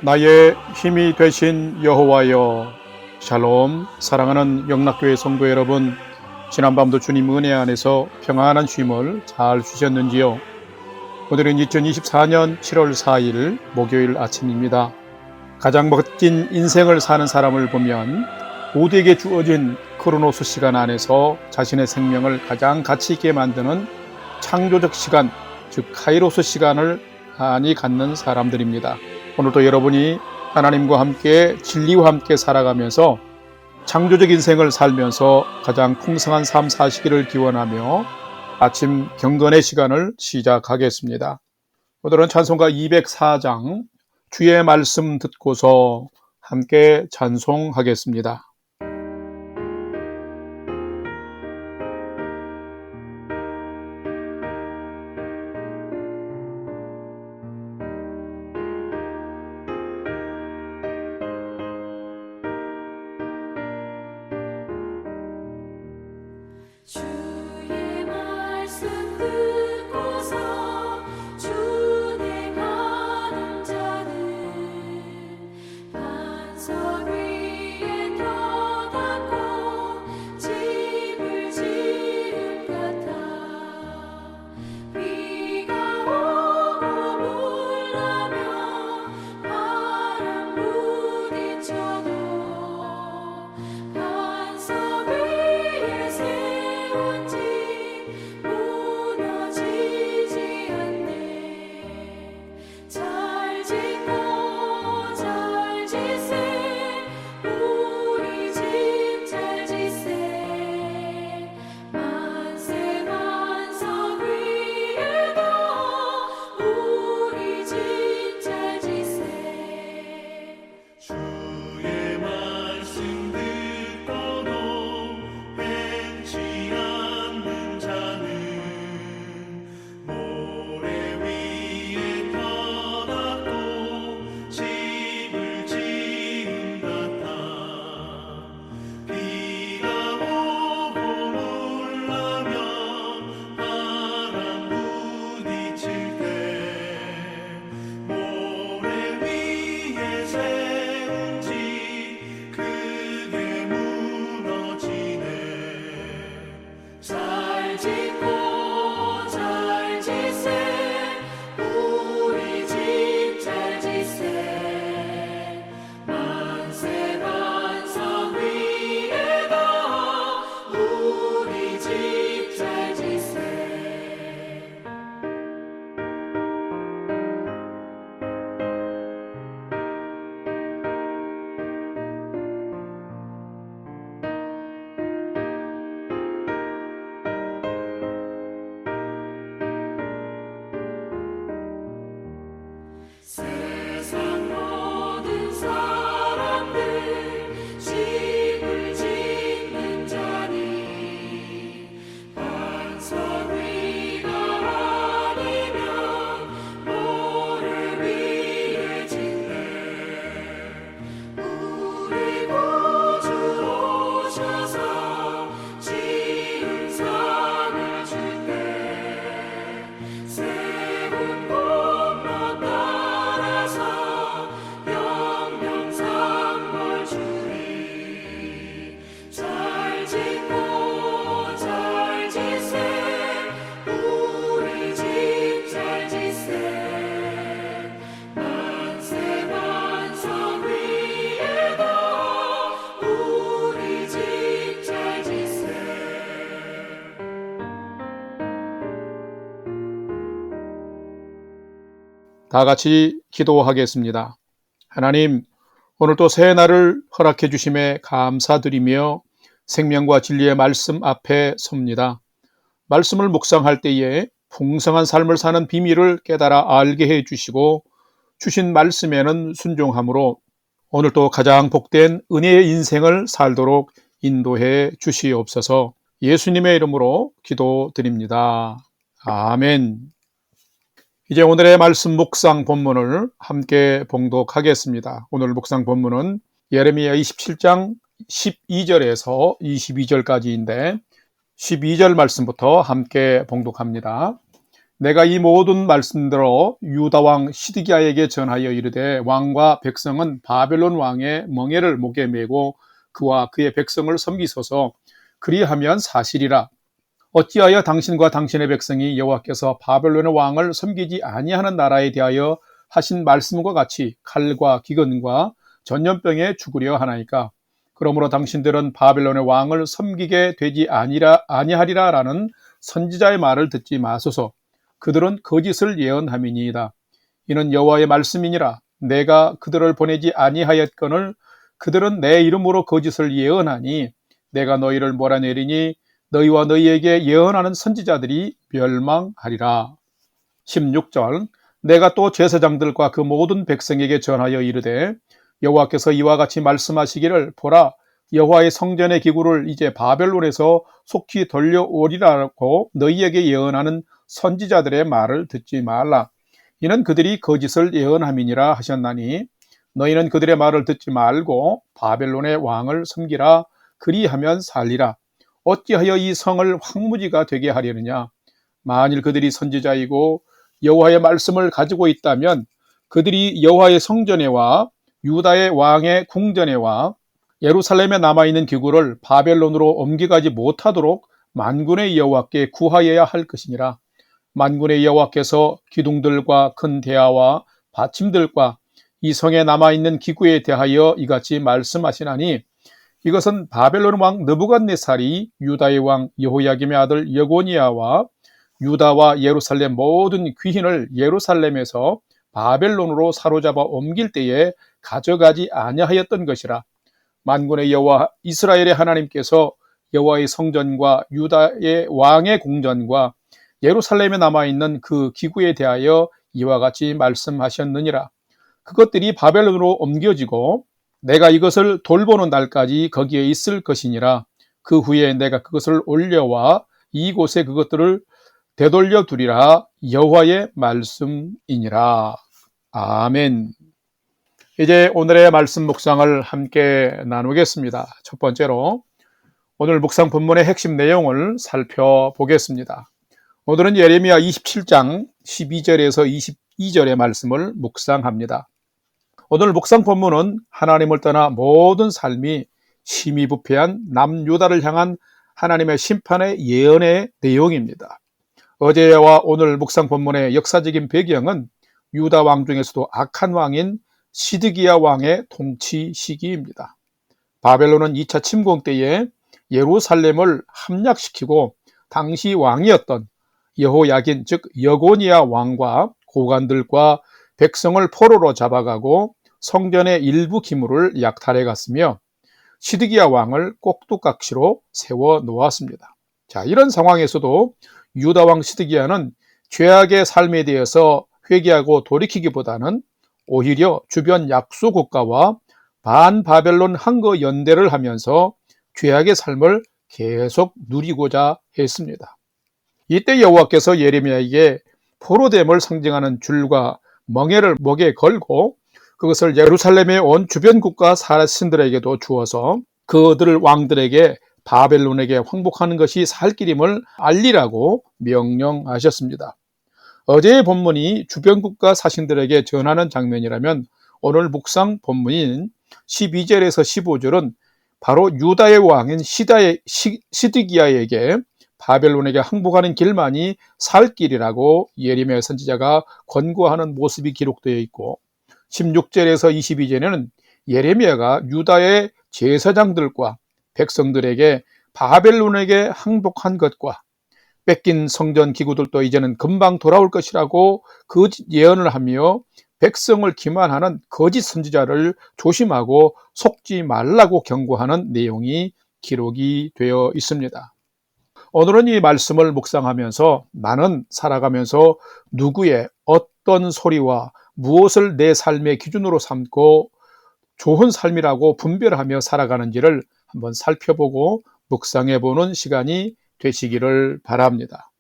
나의 힘이 되신 여호와여, 샬롬. 사랑하는 영락교회 성도 여러분, 지난밤도 주님 은혜 안에서 평안한 쉼을 잘 쉬셨는지요? 오늘은 2024년 7월 4일 목요일 아침입니다. 가장 멋진 인생을 사는 사람을 보면 모두에게 주어진 크로노스 시간 안에서 자신의 생명을 가장 가치 있게 만드는 창조적 시간, 즉 카이로스 시간을 많이 갖는 사람들입니다. 오늘도 여러분이 하나님과 함께 진리와 함께 살아가면서 창조적 인생을 살면서 가장 풍성한 삶 사시기를 기원하며 아침 경건의 시간을 시작하겠습니다. 오늘은 찬송가 204장 주의 말씀 듣고서 함께 찬송하겠습니다. 주의 말씀 듣고서 준행하는 자는 반석 위에 터닫고 집을 지은 같아. 비가 오고 물나며 바람 부딪혀도 반석 위에 세운 집 무너지지 않네. 잘 짓고 잘 지세 우리 집 잘 지세. 만세 반석 위에도 우리 집 잘 지세. 주의 말씀 듣고도 행치 않는 자는 모래 위에 터닫고 집을 지은 같아. 비가 오고 물나며 바람 부딪힐 때 모래 위에 세운 집 크게 무너지네. 잘 짓고 잘 지세 우리 집 잘 지세. 만세 반석 위에도 우리 집 잘 지세. 세상 모든 사람들 집을 짓는 자니 반석 위가 아니면 모래 위에 짓네. 우리 구주 오셔서 지은 상을 줄 때 세운 곳마다 따라서 영영삼벌 주리. 잘 짓고 잘 지세 우리 집 잘 지세. 만세 반석 위에도 우리 집 잘 지세. 다 같이 기도하겠습니다. 하나님, 오늘도 새 날을 허락해 주심에 감사드리며 생명과 진리의 말씀 앞에 섭니다. 말씀을 묵상할 때에 풍성한 삶을 사는 비밀을 깨달아 알게 해 주시고 주신 말씀에는 순종함으로 오늘도 가장 복된 은혜의 인생을 살도록 인도해 주시옵소서. 예수님의 이름으로 기도드립니다. 아멘. 이제 오늘의 말씀 묵상 본문을 함께 봉독하겠습니다. 오늘 묵상 본문은 예레미야 27장 12절에서 22절까지인데 12절 말씀부터 함께 봉독합니다. 내가 이 모든 말씀대로 유다 왕 시드기야에게 전하여 이르되 왕과 백성은 바벨론 왕의 멍에를 목에 메고 그와 그의 백성을 섬기소서. 그리하면 사실이라. 어찌하여 당신과 당신의 백성이 여호와께서 바벨론의 왕을 섬기지 아니하는 나라에 대하여 하신 말씀과 같이 칼과 기근과 전염병에 죽으려 하나이까. 그러므로 당신들은 바벨론의 왕을 섬기게 되지 아니하리라라는 선지자의 말을 듣지 마소서. 그들은 거짓을 예언함이니이다. 이는 여호와의 말씀이니라. 내가 그들을 보내지 아니하였거늘 그들은 내 이름으로 거짓을 예언하니 내가 너희를 몰아내리니 너희와 너희에게 예언하는 선지자들이 멸망하리라. 16절. 내가 또 제사장들과 그 모든 백성에게 전하여 이르되 여호와께서 이와 같이 말씀하시기를 보라 여호와의 성전의 기구를 이제 바벨론에서 속히 돌려오리라고 너희에게 예언하는 선지자들의 말을 듣지 말라. 이는 그들이 거짓을 예언함이니라 하셨나니 너희는 그들의 말을 듣지 말고 바벨론의 왕을 섬기라. 그리하면 살리라. 어찌하여 이 성을 황무지가 되게 하려느냐. 만일 그들이 선지자이고 여호와의 말씀을 가지고 있다면 그들이 여호와의 성전에와 유다의 왕의 궁전에와 예루살렘에 남아있는 기구를 바벨론으로 옮겨가지 못하도록 만군의 여호와께 구하여야 할 것이니라. 만군의 여호와께서 기둥들과 큰 대야와 받침들과 이 성에 남아있는 기구에 대하여 이같이 말씀하시나니 이것은 바벨론 왕 느부갓네살이 유다의 왕 여호야김의 아들 여고니아와 유다와 예루살렘 모든 귀인을 예루살렘에서 바벨론으로 사로잡아 옮길 때에 가져가지 아니하였던 것이라. 만군의 여호와 이스라엘의 하나님께서 여호와의 성전과 유다의 왕의 궁전과 예루살렘에 남아있는 그 기구에 대하여 이와 같이 말씀하셨느니라. 그것들이 바벨론으로 옮겨지고 내가 이것을 돌보는 날까지 거기에 있을 것이니라. 그 후에 내가 그것을 올려와 이곳에 그것들을 되돌려 두리라. 여호와의 말씀이니라. 아멘. 이제 오늘의 말씀 묵상을 함께 나누겠습니다. 첫 번째로 오늘 묵상 본문의 핵심 내용을 살펴보겠습니다. 오늘은 예레미야 27장 12절에서 22절의 말씀을 묵상합니다. 오늘 묵상 본문은 하나님을 떠나 모든 삶이 심히 부패한 남유다를 향한 하나님의 심판의 예언의 내용입니다. 어제와 오늘 묵상 본문의 역사적인 배경은 유다 왕 중에서도 악한 왕인 시드기야 왕의 통치 시기입니다. 바벨론은 2차 침공 때에 예루살렘을 함락시키고 당시 왕이었던 여호야긴 즉 여고니아 왕과 고관들과 백성을 포로로 잡아가고 성전의 일부 기물을 약탈해 갔으며 시드기야 왕을 꼭두각시로 세워 놓았습니다. 자, 이런 상황에서도 유다 왕 시드기야는 죄악의 삶에 대해서 회개하고 돌이키기보다는 오히려 주변 약소 국가와 반바벨론 항거 연대를 하면서 죄악의 삶을 계속 누리고자 했습니다. 이때 여호와께서 예레미야에게 포로됨을 상징하는 줄과 멍에를 목에 걸고 그것을 예루살렘에 온 주변 국가 사신들에게도 주어서 그들 왕들에게 바벨론에게 황복하는 것이 살 길임을 알리라고 명령하셨습니다. 어제의 본문이 주변 국가 사신들에게 전하는 장면이라면 오늘 묵상 본문인 12절에서 15절은 바로 유다의 왕인 시드기야에게 바벨론에게 항복하는 길만이 살 길이라고 예레미야 선지자가 권고하는 모습이 기록되어 있고 16절에서 22절에는 예레미야가 유다의 제사장들과 백성들에게 바벨론에게 항복한 것과 뺏긴 성전 기구들도 이제는 금방 돌아올 것이라고 거짓 예언을 하며 백성을 기만하는 거짓 선지자를 조심하고 속지 말라고 경고하는 내용이 기록이 되어 있습니다. 오늘은 이 말씀을 묵상하면서 나는 살아가면서 누구의 어떤 소리와 무엇을 내 삶의 기준으로 삼고 좋은 삶이라고 분별하며 살아가는지를 한번 살펴보고 묵상해보는 시간이 되시기를 바랍니다.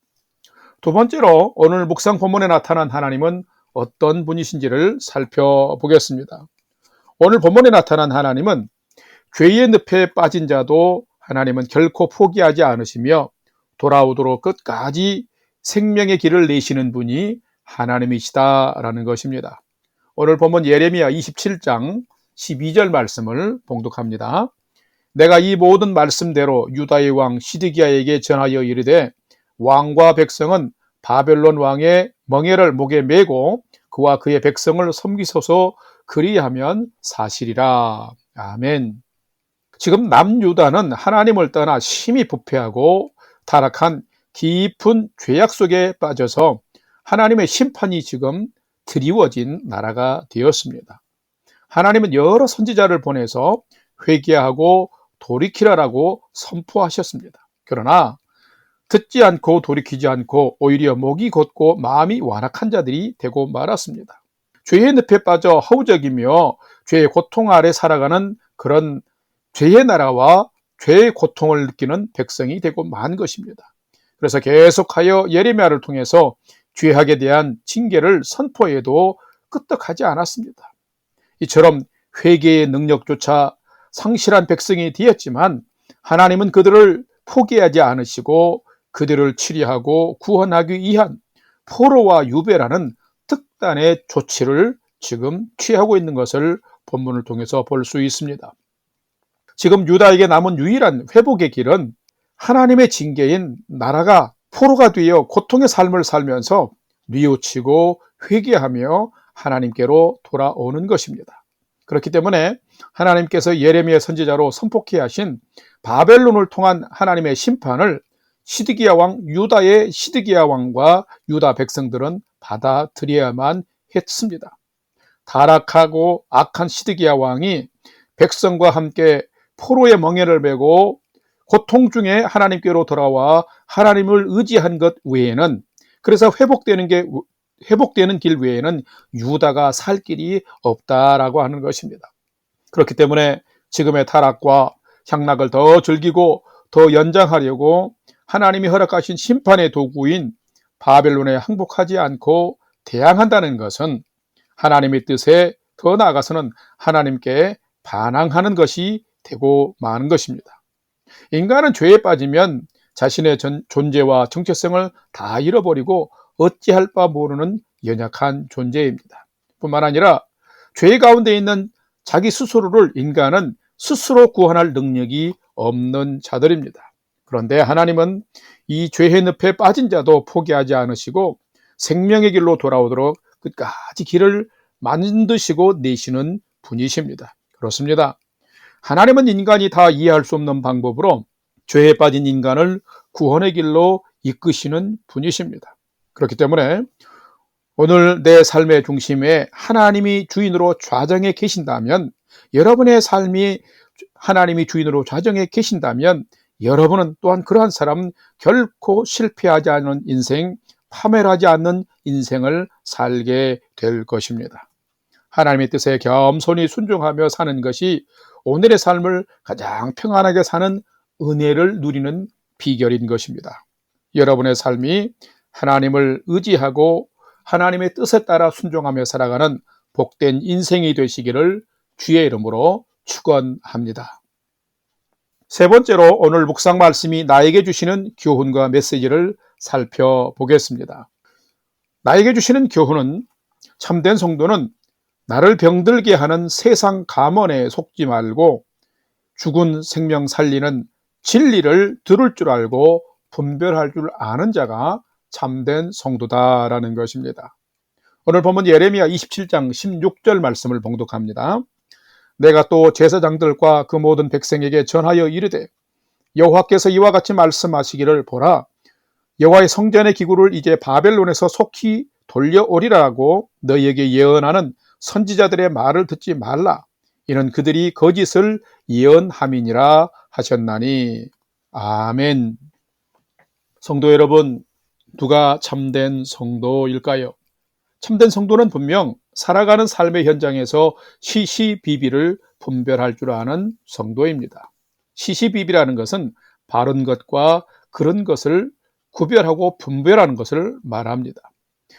두 번째로 오늘 묵상 본문에 나타난 하나님은 어떤 분이신지를 살펴보겠습니다. 오늘 본문에 나타난 하나님은 죄의 늪에 빠진 자도 하나님은 결코 포기하지 않으시며 돌아오도록 끝까지 생명의 길을 내시는 분이 하나님이시다라는 것입니다. 오늘 본문 예레미야 27장 12절 말씀을 봉독합니다. 내가 이 모든 말씀대로 유다의 왕 시드기야에게 전하여 이르되 왕과 백성은 바벨론 왕의 멍에를 목에 메고 그와 그의 백성을 섬기소서 그리하면 사실이라. 아멘. 지금 남유다는 하나님을 떠나 심히 부패하고 타락한 깊은 죄악 속에 빠져서 하나님의 심판이 지금 드리워진 나라가 되었습니다. 하나님은 여러 선지자를 보내서 회개하고 돌이키라라고 선포하셨습니다. 그러나 듣지 않고 돌이키지 않고 오히려 목이 곧고 마음이 완악한 자들이 되고 말았습니다. 죄의 늪에 빠져 허우적이며 죄의 고통 아래 살아가는 그런 죄의 나라와 죄의 고통을 느끼는 백성이 되고 만 것입니다. 그래서 계속하여 예레미야를 통해서 죄악에 대한 징계를 선포해도 끄떡하지 않았습니다. 이처럼 회개의 능력조차 상실한 백성이 되었지만 하나님은 그들을 포기하지 않으시고 그들을 치료하고 구원하기 위한 포로와 유배라는 특단의 조치를 지금 취하고 있는 것을 본문을 통해서 볼 수 있습니다. 지금 유다에게 남은 유일한 회복의 길은 하나님의 징계인 나라가 포로가 되어 고통의 삶을 살면서 뉘우치고 회개하며 하나님께로 돌아오는 것입니다. 그렇기 때문에 하나님께서 예레미야 선지자로 선포케 하신 바벨론을 통한 하나님의 심판을 시드기야 왕, 유다의 시드기야 왕과 유다 백성들은 받아들여야만 했습니다. 타락하고 악한 시드기야 왕이 백성과 함께 포로의 멍에를 메고 고통 중에 하나님께로 돌아와 하나님을 의지한 것 외에는, 그래서 회복되는 길 외에는 유다가 살 길이 없다라고 하는 것입니다. 그렇기 때문에 지금의 타락과 향락을 더 즐기고 더 연장하려고 하나님이 허락하신 심판의 도구인 바벨론에 항복하지 않고 대항한다는 것은 하나님의 뜻에 더 나아가서는 하나님께 반항하는 것이 되고 마는 것입니다. 인간은 죄에 빠지면 자신의 존재와 정체성을 다 잃어버리고 어찌할 바 모르는 연약한 존재입니다. 뿐만 아니라 죄 가운데 있는 자기 스스로를 인간은 스스로 구원할 능력이 없는 자들입니다. 그런데 하나님은 이 죄의 늪에 빠진 자도 포기하지 않으시고 생명의 길로 돌아오도록 끝까지 길을 만드시고 내시는 분이십니다. 그렇습니다. 하나님은 인간이 다 이해할 수 없는 방법으로 죄에 빠진 인간을 구원의 길로 이끄시는 분이십니다. 그렇기 때문에 오늘 내 삶의 중심에 하나님이 주인으로 좌정해 계신다면, 여러분의 삶이 하나님이 주인으로 좌정해 계신다면 여러분은 또한 그러한 사람은 결코 실패하지 않는 인생, 파멸하지 않는 인생을 살게 될 것입니다. 하나님의 뜻에 겸손히 순종하며 사는 것이 오늘의 삶을 가장 평안하게 사는 은혜를 누리는 비결인 것입니다. 여러분의 삶이 하나님을 의지하고 하나님의 뜻에 따라 순종하며 살아가는 복된 인생이 되시기를 주의 이름으로 축원합니다. 세 번째로 오늘 묵상 말씀이 나에게 주시는 교훈과 메시지를 살펴보겠습니다. 나에게 주시는 교훈은, 참된 성도는 나를 병들게 하는 세상 감언에 속지 말고 죽은 생명 살리는 진리를 들을 줄 알고 분별할 줄 아는 자가 참된 성도다라는 것입니다. 오늘 본문 예레미야 27장 16절 말씀을 봉독합니다. 내가 또 제사장들과 그 모든 백성에게 전하여 이르되 여호와께서 이와 같이 말씀하시기를 보라, 여호와의 성전의 기구를 이제 바벨론에서 속히 돌려오리라고 너희에게 예언하는 선지자들의 말을 듣지 말라. 이는 그들이 거짓을 예언함이니라 하셨나니. 아멘. 성도 여러분, 누가 참된 성도일까요? 참된 성도는 분명 살아가는 삶의 현장에서 시시비비를 분별할 줄 아는 성도입니다. 시시비비라는 것은 바른 것과 그런 것을 구별하고 분별하는 것을 말합니다.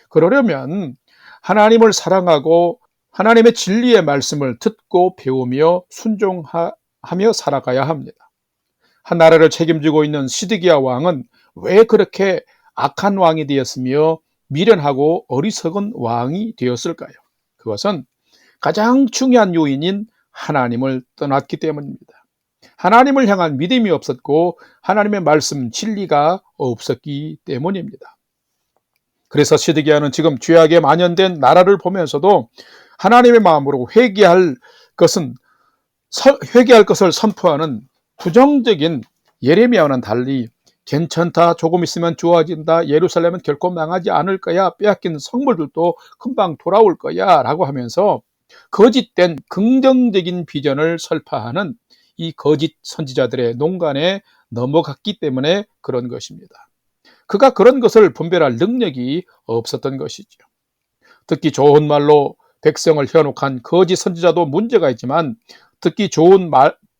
그러려면 하나님을 사랑하고 하나님의 진리의 말씀을 듣고 배우며 순종하며 살아가야 합니다. 한 나라를 책임지고 있는 시드기야 왕은 왜 그렇게 악한 왕이 되었으며 미련하고 어리석은 왕이 되었을까요? 그것은 가장 중요한 요인인 하나님을 떠났기 때문입니다. 하나님을 향한 믿음이 없었고 하나님의 말씀 진리가 없었기 때문입니다. 그래서 시드기야는 지금 죄악에 만연된 나라를 보면서도 하나님의 마음으로 회개할 것을 선포하는 부정적인 예레미야와는 달리 괜찮다, 조금 있으면 좋아진다, 예루살렘은 결코 망하지 않을 거야, 빼앗긴 성물들도 금방 돌아올 거야 라고 하면서 거짓된 긍정적인 비전을 설파하는 이 거짓 선지자들의 농간에 넘어갔기 때문에 그런 것입니다. 그가 그런 것을 분별할 능력이 없었던 것이죠. 듣기 좋은 말로 백성을 현혹한 거짓 선지자도 문제가 있지만 듣기 좋은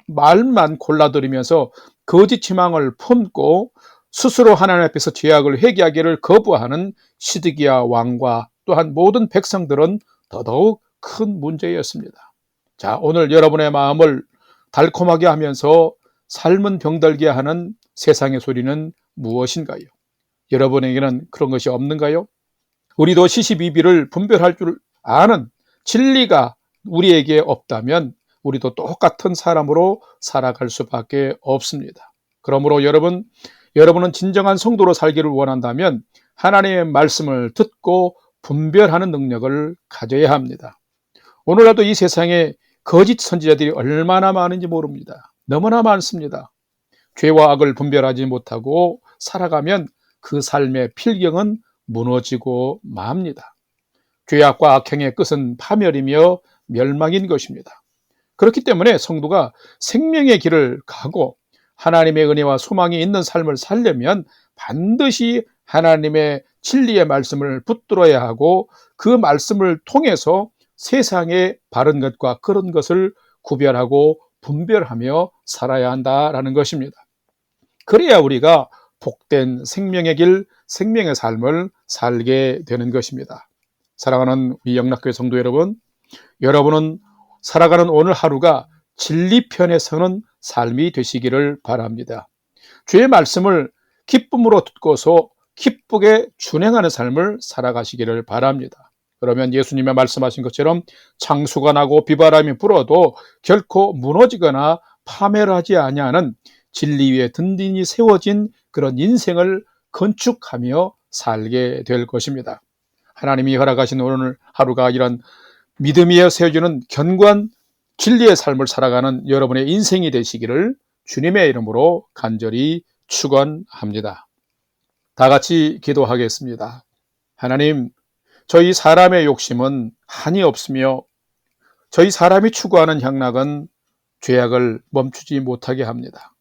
말만 골라 들으면서 거짓 희망을 품고 스스로 하나님 앞에서 죄악을 회개하기를 거부하는 시드기야 왕과 또한 모든 백성들은 더더욱 큰 문제였습니다. 자, 오늘 여러분의 마음을 달콤하게 하면서 삶은 병들게 하는 세상의 소리는 무엇인가요? 여러분에게는 그런 것이 없는가요? 우리도 시시비비를 분별할 줄 아는 진리가 우리에게 없다면 우리도 똑같은 사람으로 살아갈 수밖에 없습니다. 그러므로 여러분은 진정한 성도로 살기를 원한다면 하나님의 말씀을 듣고 분별하는 능력을 가져야 합니다. 오늘날도 이 세상에 거짓 선지자들이 얼마나 많은지 모릅니다. 너무나 많습니다. 죄와 악을 분별하지 못하고 살아가면 그 삶의 필경은 무너지고 맙니다. 죄악과 악행의 끝은 파멸이며 멸망인 것입니다. 그렇기 때문에 성도가 생명의 길을 가고 하나님의 은혜와 소망이 있는 삶을 살려면 반드시 하나님의 진리의 말씀을 붙들어야 하고 그 말씀을 통해서 세상의 바른 것과 그런 것을 구별하고 분별하며 살아야 한다라는 것입니다. 그래야 우리가 복된 생명의 길, 생명의 삶을 살게 되는 것입니다. 사랑하는 우리 영락교회 성도 여러분, 여러분은 살아가는 오늘 하루가 진리편에 서는 삶이 되시기를 바랍니다. 주의 말씀을 기쁨으로 듣고서 기쁘게 준행하는 삶을 살아가시기를 바랍니다. 그러면 예수님의 말씀하신 것처럼 창수가 나고 비바람이 불어도 결코 무너지거나 파멸하지 아니하는 진리 위에 든든히 세워진 그런 인생을 건축하며 살게 될 것입니다. 하나님이 허락하신 오늘 하루가 이런 믿음 위에 세워지는 견고한 진리의 삶을 살아가는 여러분의 인생이 되시기를 주님의 이름으로 간절히 축원합니다. 다 같이 기도하겠습니다. 하나님, 저희 사람의 욕심은 한이 없으며 저희 사람이 추구하는 향락은 죄악을 멈추지 못하게 합니다.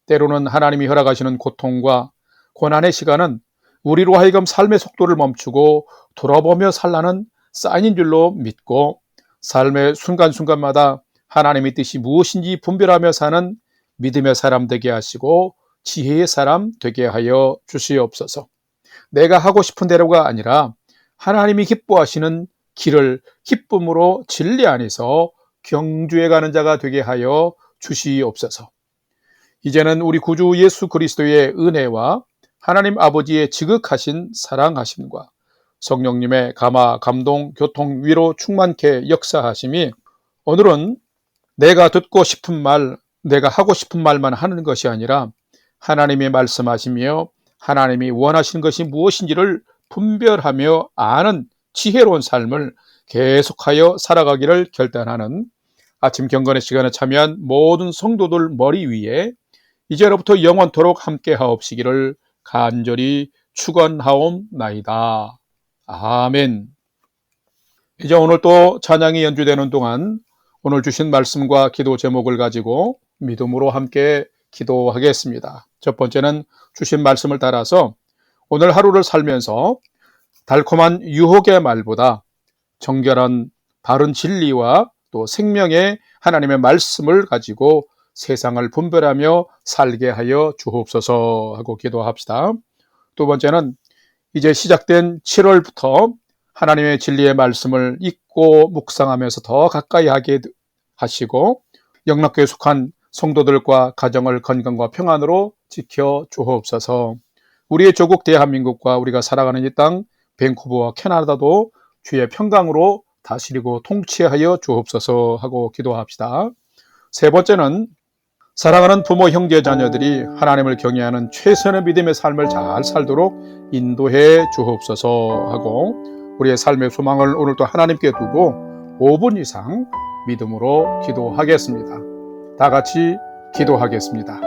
때로는 하나님이 허락하시는 고통과 고난의 시간은 우리로 하여금 삶의 속도를 멈추고 돌아보며 살라는 사인인 줄로 믿고 삶의 순간순간마다 하나님의 뜻이 무엇인지 분별하며 사는 믿음의 사람 되게 하시고 지혜의 사람 되게 하여 주시옵소서. 내가 하고 싶은 대로가 아니라 하나님이 기뻐하시는 길을 기쁨으로 진리 안에서 경주해 가는 자가 되게 하여 주시옵소서. 이제는 우리 구주 예수 그리스도의 은혜와 하나님 아버지의 지극하신 사랑하심과 성령님의 감화, 감동, 교통, 위로 충만케 역사하심이 오늘은 내가 듣고 싶은 말, 내가 하고 싶은 말만 하는 것이 아니라 하나님이 말씀하시며 하나님이 원하시는 것이 무엇인지를 분별하며 아는 지혜로운 삶을 계속하여 살아가기를 결단하는 아침 경건의 시간에 참여한 모든 성도들 머리 위에 이제로부터 영원토록 함께 하옵시기를 간절히 축원하옵나이다. 아멘. 이제 오늘 또 찬양이 연주되는 동안 오늘 주신 말씀과 기도 제목을 가지고 믿음으로 함께 기도하겠습니다. 첫 번째는 주신 말씀을 따라서 오늘 하루를 살면서 달콤한 유혹의 말보다 정결한 바른 진리와 또 생명의 하나님의 말씀을 가지고 세상을 분별하며 살게 하여 주옵소서 하고 기도합시다. 두 번째는 이제 시작된 7월부터 하나님의 진리의 말씀을 읽고 묵상하면서 더 가까이 하게 하시고 영락교에 속한 성도들과 가정을 건강과 평안으로 지켜 주옵소서. 우리의 조국 대한민국과 우리가 살아가는 이 땅 밴쿠버와 캐나다도 주의 평강으로 다스리고 통치하여 주옵소서 하고 기도합시다. 세 번째는 사랑하는 부모, 형제, 자녀들이 하나님을 경외하는 최선의 믿음의 삶을 잘 살도록 인도해 주옵소서 하고 우리의 삶의 소망을 오늘도 하나님께 두고 5분 이상 믿음으로 기도하겠습니다. 다 같이 기도하겠습니다.